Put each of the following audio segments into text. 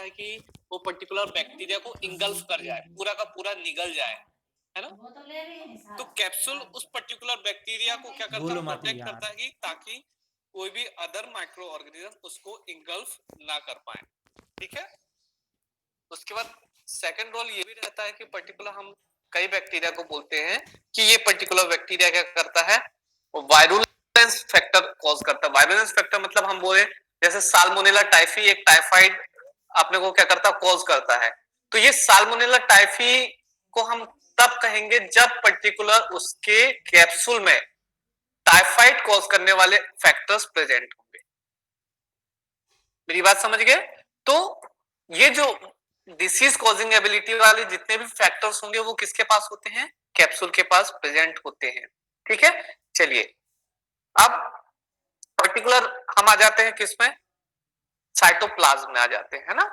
है कि वो पर्टिकुलर बैक्टीरिया को इंगल्फ कर जाए, पूरा का पूरा निगल जाए, है ना। तो कैप्सूल उस पर्टिकुलर बैक्टीरिया को क्या करता है, बोलो मत प्रोटेक्ट यार। करता है कि ताकि कोई भी अदर माइक्रो ऑर्गेनिज्म उसको इंगल्फ ना कर पाए। ठीक है। उसके बाद सेकंड रोल ये भी रहता है कि पर्टिकुलर हम कई बैक्टीरिया को बोलते हैं कि ये पर्टिकुलर बैक्टीरिया क्या करता है, वायरुलेंस फैक्टर कॉज करता है। वायरुलेंस फैक्टर मतलब हम बोले जैसे साल्मोनेला टाइफी एक टाइफाइड अपने को क्या करता है, कॉज करता है। तो ये साल्मोनेला टाइफी को हम तब कहेंगे जब पर्टिकुलर उसके कैप्सूल में टाइफाइड कॉज करने वाले फैक्टर्स प्रेजेंट होंगे। मेरी बात समझ गए। तो ये जो डिसीज कॉजिंग एबिलिटी वाले जितने भी फैक्टर्स होंगे वो किसके पास होते हैं, कैप्सूल के पास प्रेजेंट होते हैं। ठीक है। चलिए अब पर्टिकुलर हम आ जाते हैं किसमें, साइटोप्लाज्म में आ जाते हैं, है ना।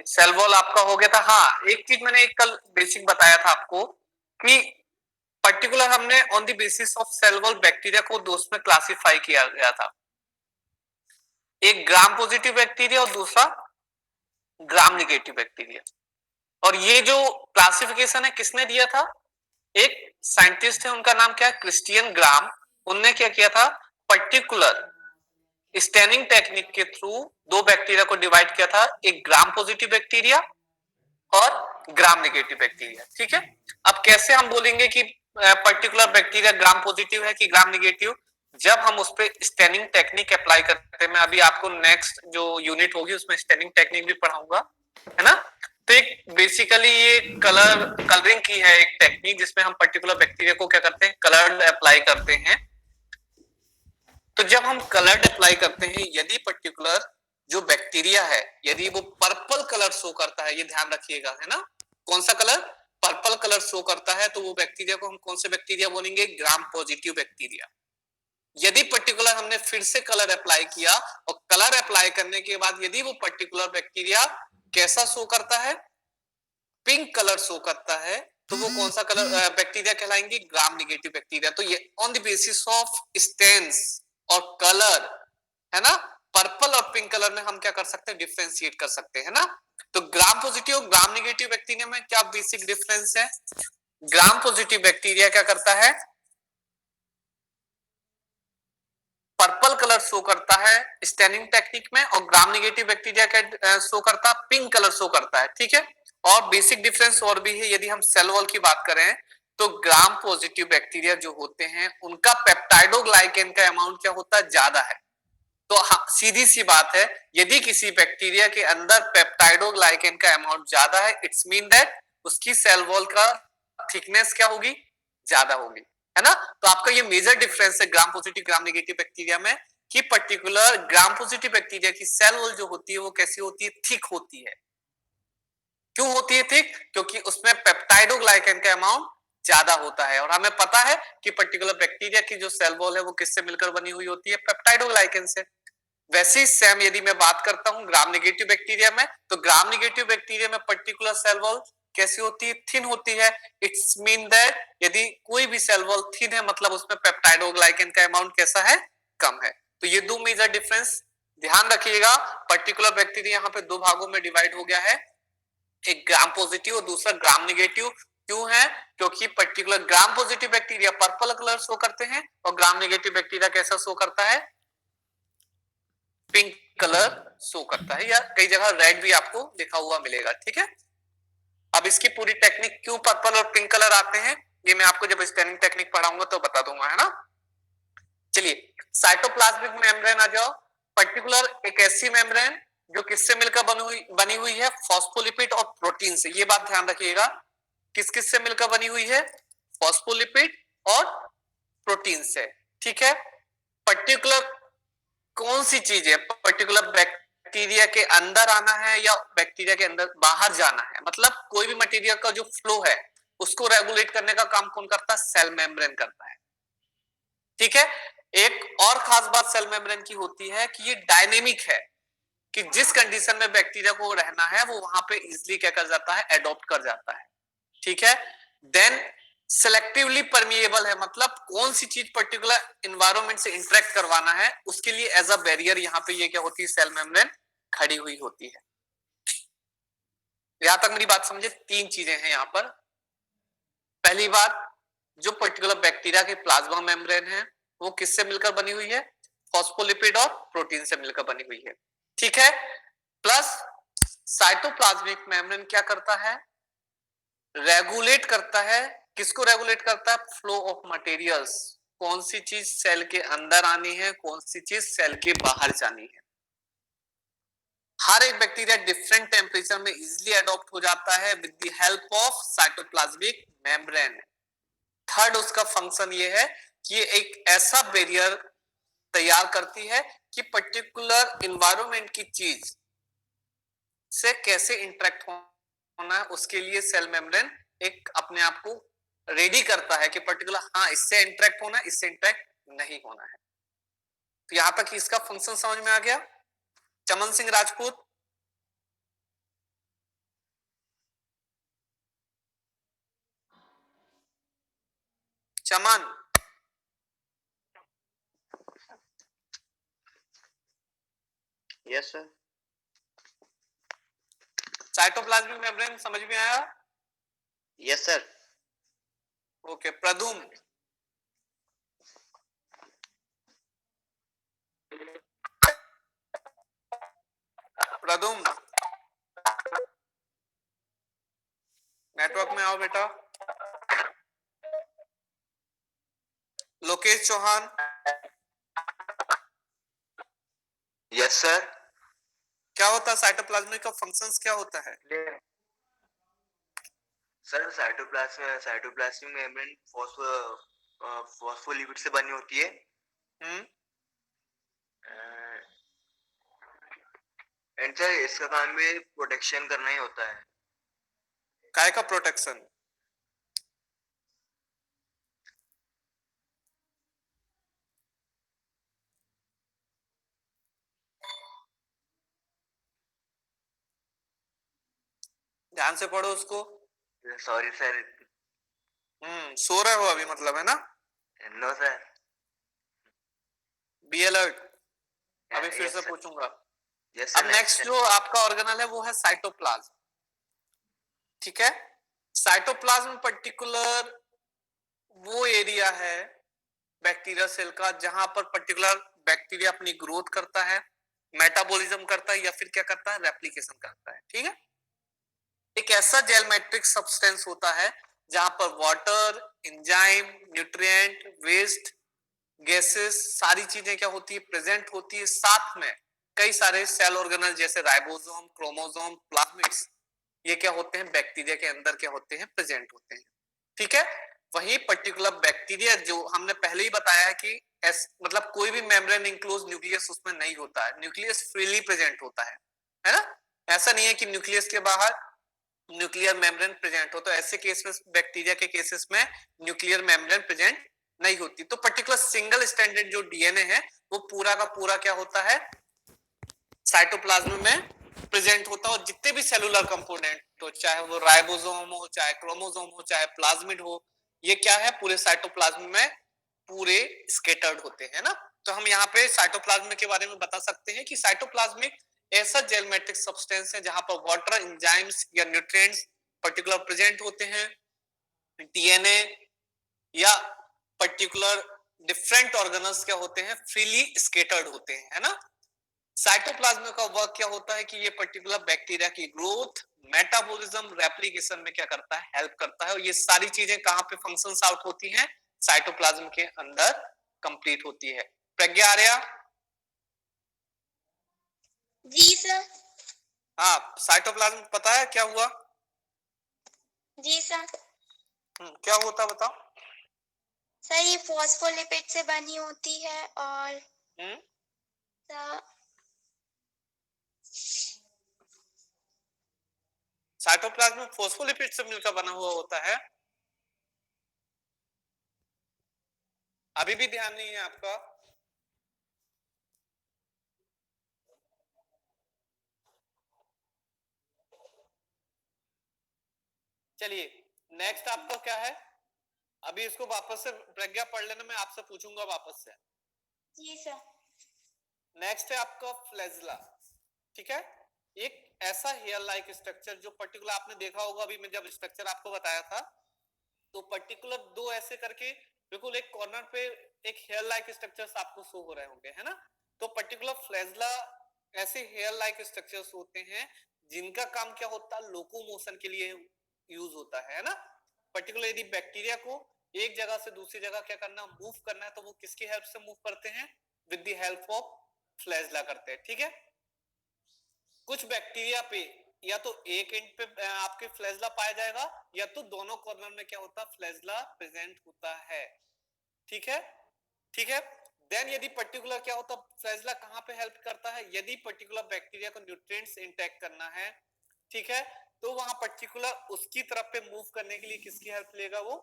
सेल वॉल आपका हो गया था। हाँ, एक चीज मैंने एक कल बेसिक बताया था आपको कि पर्टिकुलर हमने on the basis of cell wall bacteria को दो में क्लासिफाई किया गया था, एक ग्राम पॉजिटिव बैक्टीरिया और दूसरा ग्राम निगेटिव बैक्टीरिया। और ये जो क्लासिफिकेशन है किसने दिया था, एक साइंटिस्ट है, उनका नाम क्या है, क्रिस्टियन ग्राम। उनने क्या किया था, पर्टिकुलर स्टेनिंग टेक्निक के थ्रू दो बैक्टीरिया को डिवाइड किया था, एक ग्राम पॉजिटिव बैक्टीरिया और ग्राम निगेटिव बैक्टीरिया। ठीक है। अब कैसे हम बोलेंगे कि पर्टिकुलर बैक्टीरिया ग्राम पॉजिटिव है कि ग्राम निगेटिव, जब हम उस पर स्टेनिंग टेक्निक अप्लाई करते हैं। मैं अभी आपको नेक्स्ट जो यूनिट होगी उसमें स्टेनिंग टेक्निक भी पढ़ाऊंगा, है ना। तो एक बेसिकली ये कलरिंग की है एक टेक्निक जिसमें हम पर्टिकुलर बैक्टीरिया को क्या करते हैं, कलर अप्लाई करते हैं। तो जब हम कलर अप्लाई करते हैं, यदि पर्टिकुलर जो बैक्टीरिया है यदि वो पर्पल कलर शो करता है, ये ध्यान रखिएगा, है ना। कौन सा कलर, पर्पल कलर शो करता है, तो वो बैक्टीरिया को हम कौन से बैक्टीरिया बोलेंगे, ग्राम पॉजिटिव बैक्टीरिया। यदि पर्टिकुलर हमने फिर से कलर अप्लाई किया और कलर अप्लाई करने के बाद यदि वो पर्टिकुलर बैक्टीरिया कैसा शो करता है, पिंक कलर शो करता है, तो वो कौन सा कलर बैक्टीरिया कहलाएंगे, ग्राम निगेटिव बैक्टीरिया। तो ये on the basis of stains और कलर, है ना, पर्पल और पिंक कलर में हम क्या कर सकते हैं, डिफ्रेंशिएट कर सकते हैं, ना। तो ग्राम पॉजिटिव और ग्राम निगेटिव बैक्टीरिया में क्या बेसिक डिफरेंस है, ग्राम पॉजिटिव बैक्टीरिया क्या करता है, पर्पल कलर शो करता है स्टेनिंग टेक्निक में, और ग्राम निगेटिव बैक्टीरिया का शो करता है, पिंक कलर शो करता है। ठीक है। और बेसिक डिफरेंस और भी है, यदि हम सेल वॉल की बात करें तो ग्राम पॉजिटिव बैक्टीरिया जो होते हैं उनका पेप्टाइडोग्लाइकेन का अमाउंट क्या होता है, ज्यादा है। तो हाँ, सीधी सी बात है, यदि किसी बैक्टीरिया के अंदर पेप्टाइडोग्लाइकेन का अमाउंट ज्यादा है, इट्स मीन दैट उसकी सेल वॉल का थिकनेस क्या होगी, ज्यादा होगी, है ना। तो आपका ये मेजर डिफरेंस है gram positive gram negative bacteria में, कि पर्टिकुलर ग्राम पॉजिटिव बैक्टीरिया की सेल वॉल जो होती है वो कैसी होती है, थिक होती है। क्यों होती है थिक, क्योंकि उसमें पेप्टाइडोग्लाइकेन का अमाउंट ज्यादा होता है। और हमें पता है कि पर्टिकुलर बैक्टीरिया की जो सेल वॉल है वो किससे मिलकर बनी हुई होती है, पेप्टाइडोग्लाइकेन से। वैसे ही सेम यदि मैं बात करता हूं ग्राम निगेटिव बैक्टीरिया में, तो ग्राम निगेटिव बैक्टीरिया में पर्टिकुलर सेल वॉल कैसी होती है, थिन होती है। इट्स मीन दैट यदि कोई भी सेल वॉल थिन है मतलब उसमें पेप्टाइडोग्लाइकेन का अमाउंट कैसा है, कम है। तो ये दो मेजर डिफरेंस ध्यान रखिएगा। पर्टिकुलर बैक्टीरिया यहाँ पे दो भागों में डिवाइड हो गया है, एक ग्राम पॉजिटिव और दूसरा ग्राम निगेटिव। क्यों है, क्योंकि particular gram positive bacteria purple colour show करते हैं और ग्राम निगेटिव बैक्टीरिया कैसा शो करता है, पिंक कलर शो करता है, या कई जगह रेड भी आपको लिखा हुआ मिलेगा। ठीक है। अब इसकी पूरी टेक्निक क्यों पर्पल और पिंक कलर आते हैं, ये मैं आपको जब स्टेनिंग टेक्निक पढ़ाऊंगा तो बता दूंगा, है ना। चलिए साइटोप्लाज्मिक मेम्ब्रेन आ जाओ। पर्टिकुलर एक ऐसी मेम्ब्रेन जो किससे मिलकर बनी हुई है, फॉस्फोलिपिड और प्रोटीन से। ये बात ध्यान रखिएगा, किस किस से मिलकर बनी हुई है, फॉस्फोलिपिड और प्रोटीन से। ठीक है। पर्टिकुलर कौन सी चीज है, पर्टिकुलर बैक्टीरिया के अंदर आना है या बैक्टीरिया के अंदर बाहर जाना है, मतलब कोई भी मटेरियल का जो फ्लो है उसको रेगुलेट करने का काम कौन करता है, सेल मेम्ब्रेन करता है। ठीक है। एक और खास बात सेल मेम्ब्रेन की होती है कि ये डायनेमिक है, कि जिस कंडीशन में बैक्टीरिया को रहना है वो वहां पे इजिली क्या कर जाता है, एडॉप्ट कर जाता है। ठीक है। देन सेलेक्टिवली परमिएबल है, मतलब कौन सी चीज पर्टिकुलर एनवायरमेंट से इंटरेक्ट करवाना है उसके लिए एज अ बैरियर यहाँ पे ये क्या होती है, सेल मेम्ब्रेन खड़ी हुई होती है। यहां तक मेरी बात समझे, तीन चीजें हैं यहाँ पर। पहली बात, जो पर्टिकुलर बैक्टीरिया के प्लाज्मा मेम्ब्रेन है वो किससे मिलकर बनी हुई है, फॉस्फोलिपिड और प्रोटीन से मिलकर बनी हुई है, ठीक है। प्लस साइटोप्लाज्मिक मेम्ब्रेन क्या करता है, रेगुलेट करता है, किसको रेगुलेट करता है, फ्लो ऑफ मटेरियल्स, कौन सी चीज सेल के अंदर आनी है, कौन सी चीज सेल के बाहर जानी है। हर एक बैक्टीरिया डिफरेंट टेम्परेचर में इजिली अडॉप्ट हो जाता है with the help of cytoplasmic membrane. Third उसका फंक्शन ये है कि ये एक ऐसा बैरियर तैयार करती है कि पर्टिकुलर इन्वायरमेंट की चीज से कैसे इंटरेक्ट होना है उसके लिए सेल मेम्ब्रेन एक अपने आप को रेडी करता है कि पर्टिकुलर हाँ इससे इंटरेक्ट होना है, इससे इंटरेक्ट नहीं होना है। तो यहां तक इसका फंक्शन समझ में आ गया। Chaman Singh Rajput, Chaman, yes sir. Cytoplasmic membrane समझ में आया? Yes sir. Okay, Pradum, Pradum network में आओ बेटा। Lokesh Chauhan, yes sir. क्या होता है साइटोप्लाज्मिक का फंक्शंस क्या होता है? सर साइटोप्लाज्मिक मेम्ब्रेन फॉस्फोलिपिड से बनी होती है। एंड सर इसका काम भी प्रोटेक्शन करना ही होता है। काय का प्रोटेक्शन? ध्यान से पढ़ो उसको। Sorry sir. सो रहे हो अभी मतलब, है ना? No sir. बी अलर्ट, अभी फिर Yes, से sir. पूछूंगा। Yes, अब sir, नेक्स्ट next. जो आपका ऑर्गेनल है वो है साइटोप्लाज्म, ठीक है। साइटोप्लाज्म पर्टिकुलर वो एरिया है बैक्टीरिया सेल का जहां पर पर्टिकुलर बैक्टीरिया अपनी ग्रोथ करता है, मेटाबॉलिज्म करता है या फिर क्या करता है, रेप्लिकेशन करता है, ठीक है। एक ऐसा जेल मैट्रिक्स सब्सटेंस होता है जहां पर water, enzyme, nutrient, waste, gases, सारी चीजें क्या होती है, प्रेजेंट होती है। साथ में कई सारे सेल ऑर्गेनल जैसे राइबोसोम, क्रोमोसोम, प्लाज्मिड्स, ये क्या होते हैं, बैक्टीरिया के अंदर क्या होते हैं, प्रेजेंट होते हैं, ठीक है। वही पर्टिकुलर बैक्टीरिया जो हमने पहले ही बताया है कि मतलब कोई भी मेम्ब्रेन इंक्लोज न्यूक्लियस उसमें नहीं होता है, न्यूक्लियस फ्रीली प्रेजेंट होता है ना। ऐसा नहीं है कि न्यूक्लियस के बाहर न्यूक्लियर मेम्ब्रेन प्रेजेंट हो, तो ऐसे केस में बैक्टीरिया के केसेस में न्यूक्लियर मेम्ब्रेन प्रेजेंट नहीं होती। तो पर्टिकुलर सिंगल स्टैंडर्ड जो डीएनए है वो पूरा का पूरा क्या होता है, साइटोप्लाज्म में प्रेजेंट होता है। और जितने भी सेलुलर कंपोनेंट हो, चाहे वो राइबोसोम हो, चाहे क्रोमोसोम हो, चाहे प्लाज्मिड हो, ये क्या है, पूरे साइटोप्लाज्म में पूरे स्केटर्ड होते हैं ना। तो हम यहाँ पे साइटोप्लाज्म के बारे में बता सकते हैं कि साइटोप्लाज्मिक ऐसा जेल मैट्रिक्स सब्सटेंस है जहां पर वाटर, एंजाइम्स या न्यूट्रिएंट्स पर्टिकुलर प्रेजेंट होते हैं। डीएनए या पर्टिकुलर डिफरेंट ऑर्गेनल्स क्या होते हैं, फ्रीली स्केटर्ड होते हैं, है ना। साइटोप्लाज्म का वर्क क्या होता है कि ये पर्टिकुलर बैक्टीरिया की ग्रोथ, मेटाबॉलिज्म, रेप्लिकेशन में क्या करता है, हेल्प करता है। और ये सारी चीजें कहां पे फंक्शंस आउट होती हैं, साइटोप्लाज्म के अंदर कंप्लीट होती है। प्रज्ञा आर्या, जी सर। हाँ, साइटोप्लाज्म पता है क्या हुआ? जी सर। क्या होता बताओ। सर ये फॉस्फोलिपिड से बनी होती है और साइटोप्लाज्म फॉस्फोलिपिड से मिलकर बना हुआ होता है। अभी भी ध्यान नहीं है आपका? चलिए नेक्स्ट आपका क्या है, अभी इसको वापस से प्रज्ञा पढ़ लेना, मैं आपसे पूछूंगा वापस से। जी सर। नेक्स्ट है आपका फ्लैजला, ठीक है। एक ऐसा हेयर लाइक स्ट्रक्चर जो पर्टिकुलर आपने देखा होगा, अभी मैं जब स्ट्रक्चर आपको बताया था तो पर्टिकुलर दो ऐसे करके बिल्कुल एक कॉर्नर पे एक हेयर लाइक स्ट्रक्चर्स आपको शो हो रहे होंगे, है ना। तो पर्टिकुलर फ्लैजला ऐसे हेयर लाइक स्ट्रक्चर्स होते हैं जिनका काम क्या होता है, लोकोमोशन के लिए यूज होता है ना। पर्टिकुलर यदि बैक्टीरिया को एक जगह से दूसरी जगह क्या करना, मूव करना है, तो वो किसकी हेल्प से मूव करते हैं, with the help of flagella करते हैं, ठीक है। कुछ बैक्टीरिया पे या तो एक एंड पे आपके फ्लैजला पाया जाएगा या तो दोनों कॉर्नर में क्या होता है, फ्लैजला प्रेजेंट होता है, ठीक है। ठीक है, देन यदि पर्टिकुलर क्या होता है, फ्लैजला कहां पे हेल्प करता है, यदि पर्टिकुलर बैक्टीरिया को न्यूट्रिएंट्स इंटेक करना है, ठीक है, तो वहां पर्टिकुलर उसकी तरफ पे मूव करने के लिए किसकी हेल्प लेगा, वो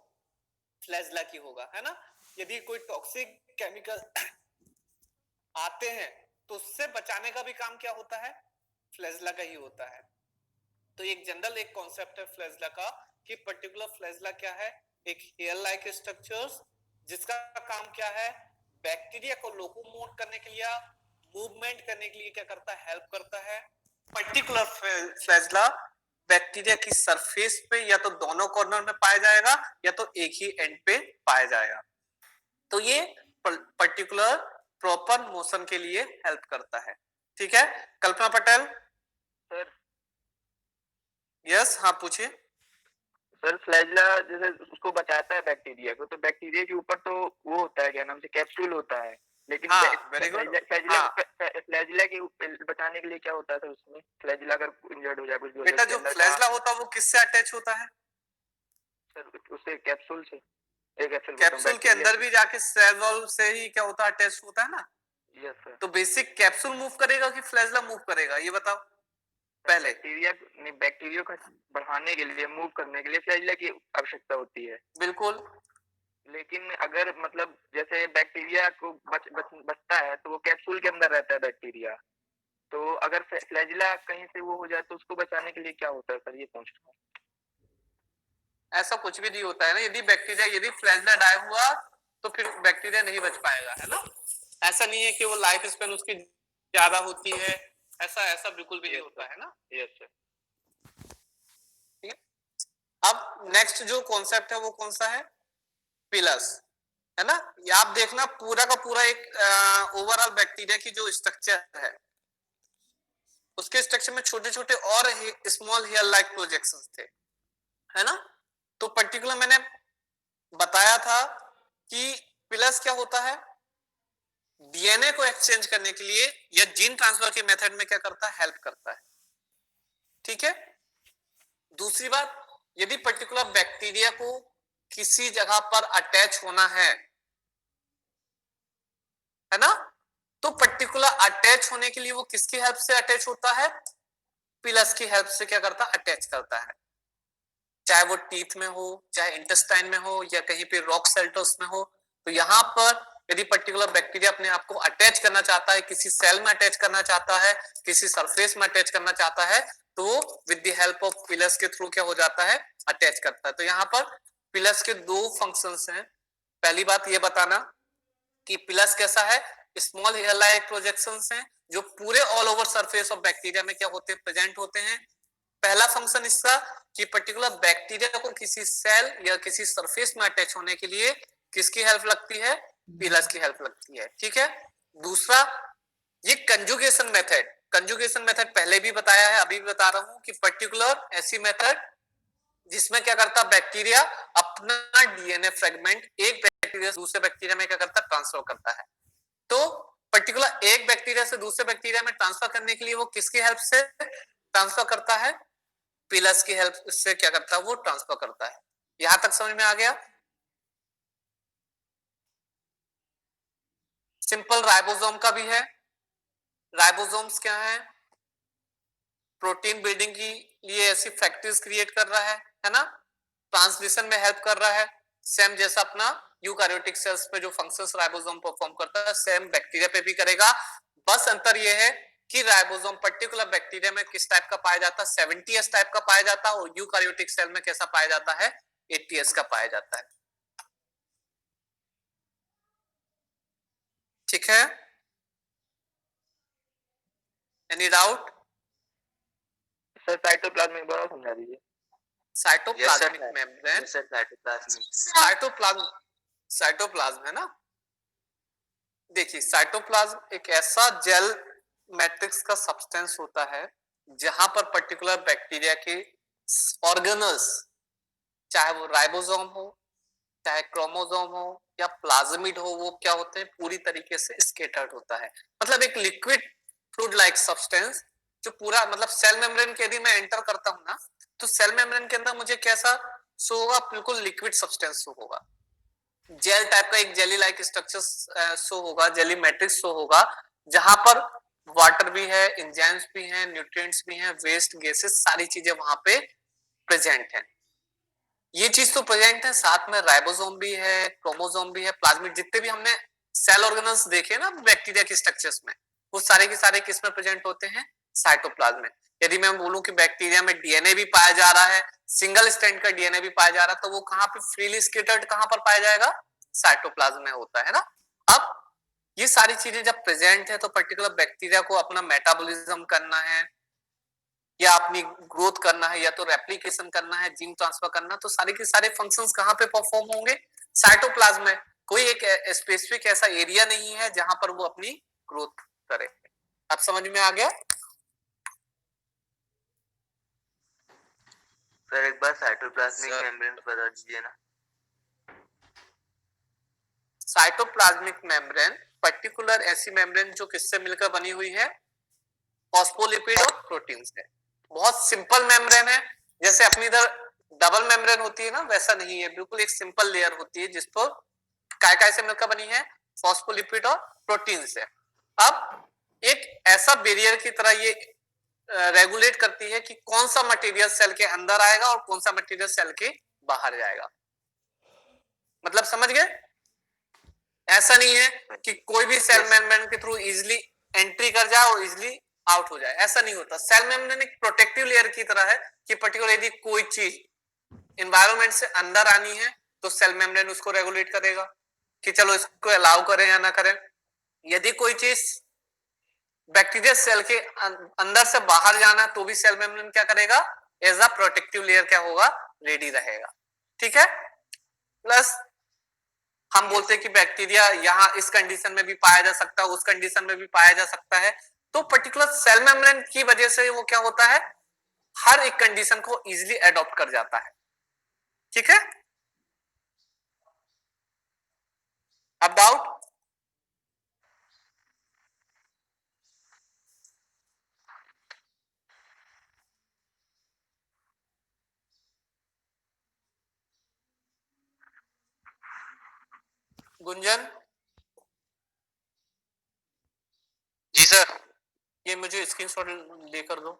फ्लैजला की होगा, है ना। यदि कोई टॉक्सिक केमिकल आते हैं तो उससे बचाने का भी काम क्या होता है, फ्लैजला का ही होता है। तो एक जनरल एक कॉन्सेप्ट है फ्लैजला का कि पर्टिकुलर फ्लैजला क्या है, एक हेयर लाइक स्ट्रक्चर्स जिसका काम क्या है, बैक्टीरिया को लोकोमोट करने के लिए, मूवमेंट करने के लिए क्या करता है, हेल्प करता है। पर्टिकुलर फ्लैजला बैक्टीरिया की सरफेस पे या तो दोनों कॉर्नर में पाया जाएगा या तो एक ही एंड पे पाया जाएगा। तो ये पर्टिकुलर प्रॉपर मोशन के लिए हेल्प करता है, ठीक है। कल्पना पटेल। सर यस, हाँ पूछिए। सर फ्लैजला जैसे उसको बचाता है बैक्टीरिया को, तो बैक्टीरिया के ऊपर तो वो होता है, क्या नाम से, कैप्सूल होता है, लेकिन हाँ, वेरी गुड। फ्लैजला हाँ फ्लैजला के बचाने के लिए क्या होता है सर उसमें, फ्लैजला अगर इंजर्ड हो जाए कुछ भी हो जाए बेटा, उसके जो अंदर फ्लैजला होता है वो किससे अटैच होता है, सर उससे कैप्सूल से, एक कैप्सूल बोलता हूँ, कैप्सूल के अंदर भी जाके सेल वॉल से ही क्या होता है, अटैच होता है ना। Yes sir. तो बेसिक कैप्सूल मूव करेगा कि फ्लैजला मूव करेगा, ये बताओ पहले। बैक्टीरिया को बढ़ाने के लिए, मूव करने के लिए फ्लैजला की आवश्यकता होती है, बिल्कुल। लेकिन अगर मतलब जैसे बैक्टीरिया को बचता है तो वो कैप्सूल के अंदर रहता है बैक्टीरिया, तो अगर फ्लैजला कहीं से वो हो जाए तो उसको बचाने के लिए क्या होता है सर, ये पूछ रहा हूँ। ऐसा कुछ भी नहीं होता है ना, यदि बैक्टीरिया, यदि फ्लैजला डाई हुआ तो फिर बैक्टीरिया नहीं बच पाएगा, है ना। ऐसा नहीं है कि वो लाइफ स्पेन उसकी ज्यादा होती है, ऐसा ऐसा बिल्कुल भी नहीं होता है ना। Yes sir. ठीक है, अब नेक्स्ट जो कॉन्सेप्ट है वो कौन सा है, पिलस, है ना। ये आप देखना पूरा का पूरा एक ओवरऑल बैक्टीरिया की जो स्ट्रक्चर है, उसके स्ट्रक्चर में छोटे छोटे और स्मॉल हेयर लाइक प्रोजेक्शंस थे, है ना। तो पर्टिकुलर मैंने बताया था कि पिलस क्या होता है, डीएनए को एक्सचेंज करने के लिए या जीन ट्रांसफर के मेथड में क्या करता है, हेल्प करता है, ठीक है। दूसरी बात, यदि पर्टिकुलर बैक्टीरिया को किसी जगह पर अटैच होना है ना, तो पर्टिकुलर अटैच होने के लिए वो किसकी हेल्प से अटैच होता है, पिलस की हेल्प से क्या करता है, अटैच करता है। चाहे वो टीथ में हो, चाहे इंटेस्टाइन में हो, या कहीं पे रॉक सेल्टर्स में हो। तो यहाँ पर यदि पर्टिकुलर बैक्टीरिया अपने आप को अटैच करना चाहता है, किसी सेल में अटैच करना चाहता है, किसी सरफेस में अटैच करना चाहता है, तो वो with the help of pillars के थ्रू क्या हो जाता है, अटैच करता है। तो यहाँ पर पिलस के दो फंक्शंस हैं। पहली बात ये बताना कि पिलस कैसा है, स्मॉल हेयर लाइक प्रोजेक्शंस हैं जो पूरे all over surface of bacteria में क्या होते हैं, प्रेजेंट होते हैं। पहला फंक्शन इसका कि पर्टिकुलर बैक्टीरिया को किसी सेल या किसी सरफेस में अटैच होने के लिए किसकी हेल्प लगती है, पिलस की हेल्प लगती है, ठीक है। दूसरा, ये कंजुगेशन मेथड पहले भी बताया है, अभी भी बता रहा हूं कि पर्टिकुलर ऐसी मेथड जिसमें क्या करता है, बैक्टीरिया अपना डीएनए फ्रेगमेंट एक बैक्टीरिया से दूसरे बैक्टीरिया में क्या करता है, ट्रांसफर करता है। तो पर्टिकुलर एक बैक्टीरिया से दूसरे बैक्टीरिया में ट्रांसफर करने के लिए वो किसकी हेल्प से ट्रांसफर करता है, पिलस की हेल्प से क्या करता है, वो ट्रांसफर करता है। यहां तक समझ में आ गया। सिंपल राइबोसोम का भी है। राइबोसोम्स क्या है, प्रोटीन बिल्डिंग के लिए ऐसी फैक्टरीज क्रिएट कर रहा है ना, ट्रांसलेशन में हेल्प कर रहा है, सेम जैसा अपना यूकारियोटिक सेल्स पे जो फंक्शंस राइबोसोम परफॉर्म करता है, सेम बैक्टीरिया पे भी करेगा। बस अंतर यह है कि राइबोसोम पर्टिकुलर बैक्टीरिया में किस टाइप का पाया जाता है, 70S टाइप का पाया जाता है, और यूकारियोटिक सेल में कैसा पाया जाता है, 80S का पाया जाता है। ठीक है, एनी डाउट? सर साइटोप्लाज्म एक बार और समझा दीजिए। Cytoplasmic membrane, sir cytoplasmic. Cytoplasm है ना। देखिए साइटोप्लाज्म एक ऐसा जेल मैट्रिक्स का सब्सटेंस होता है जहां पर पर्टिकुलर बैक्टीरिया के ऑर्गेनल्स, चाहे वो राइबोसोम हो, चाहे क्रोमोसोम हो या प्लाज्मिड हो, वो क्या होते हैं, पूरी तरीके से स्केटर्ड होता है। मतलब एक लिक्विड फ्लूइड लाइक सब्सटेंस जो पूरा, मतलब सेल मेम्ब्रेन के यदि मैं एंटर करता हूं ना, तो सेल मेम्ब्रेन के अंदर मुझे कैसा शो होगा, बिल्कुल लिक्विड सब्सटेंस शो होगा, जेल टाइप का एक जेली लाइक स्ट्रक्चर शो होगा, जेली मैट्रिक्स शो होगा, जहां पर वाटर भी है, एंजाइम्स भी हैं, न्यूट्रिएंट्स भी हैं, वेस्ट गैसेस, सारी चीजें वहां पे प्रेजेंट हैं। ये चीज तो प्रेजेंट है, साथ में राइबोसोम भी है, क्रोमोसोम भी है, प्लाज्मिड, जितने भी हमने सेल ऑर्गेनल्स देखे ना बैक्टीरिया के स्ट्रक्चर्स में, वो सारे के सारे किस में प्रेजेंट होते हैं, साइटोप्लाज्म में। यदि मैं बोलूं कि बैक्टीरिया में डीएनए भी पाया जा रहा है, सिंगल स्ट्रैंड का डीएनए भी पाया जा रहा है, तो वो कहां पे फ्रीली स्कैटर्ड कहां पर पाया जाएगा, साइटोप्लाज्म में होता है ना। अब ये सारी चीजें जब प्रेजेंट है तो पर्टिकुलर बैक्टीरिया को अपना मेटाबॉलिज्म करना है या अपनी ग्रोथ करना है या तो रेप्लिकेशन करना है, जीन ट्रांसफर करना, तो सारे के सारे फंक्शंस कहां पे परफॉर्म होंगे, साइटोप्लाज्म में। कोई एक स्पेसिफिक ऐसा एरिया नहीं है जहां पर वो अपनी ग्रोथ करे। अब समझ में आ गया? सर एक बार साइटोप्लाज्मिक मेम्ब्रेन बता दीजिए ना। साइटोप्लाज्मिक मेम्ब्रेन पर्टिकुलर ऐसी मेम्ब्रेन जो किससे मिलकर बनी हुई है, फॉस्फोलिपिड और प्रोटीन से। बहुत सिंपल मेम्ब्रेन है, जैसे अपनी इधर डबल मेम्ब्रेन होती है ना, वैसा नहीं है, बिल्कुल एक सिंपल लेयर होती है जिस पर काय से मिलकर बनी है, फॉस्फोलिपिड और प्रोटीन से। अब एक ऐसा बैरियर की तरह ये रेगुलेट करती है कि कौन सा मटेरियल सेल के अंदर आएगा और कौन सा मटेरियल सेल के बाहर जाएगा। मतलब समझ गए? ऐसा नहीं है कि कोई भी सेल मेम्ब्रेन के थ्रू इजिली एंट्री कर जाए और इजिली आउट हो जाए, ऐसा नहीं होता। सेल मेम्ब्रेन एक प्रोटेक्टिव लेयर की तरह है कि पर्टिकुलर यदि कोई चीज एनवायरनमेंट से अंदर आनी है तो सेल मेम्ब्रेन उसको रेगुलेट करेगा कि चलो इसको अलाउ करें या ना करें। यदि कोई चीज बैक्टीरिया सेल के अंदर से बाहर जाना तो भी सेल मेम्ब्रेन क्या करेगा, एज अ प्रोटेक्टिव लेयर क्या होगा, रेडी रहेगा। ठीक है। प्लस हम बोलते हैं कि बैक्टीरिया यहाँ इस कंडीशन में भी पाया जा सकता है, उस कंडीशन में भी पाया जा सकता है, तो पर्टिकुलर सेल मेम्ब्रेन की वजह से वो क्या होता है, हर एक कंडीशन को इजीली एडॉप्ट कर जाता है। ठीक है। अब डाउट? गुंजन? जी सर। ये मुझे स्क्रीनशॉट लेकर दो।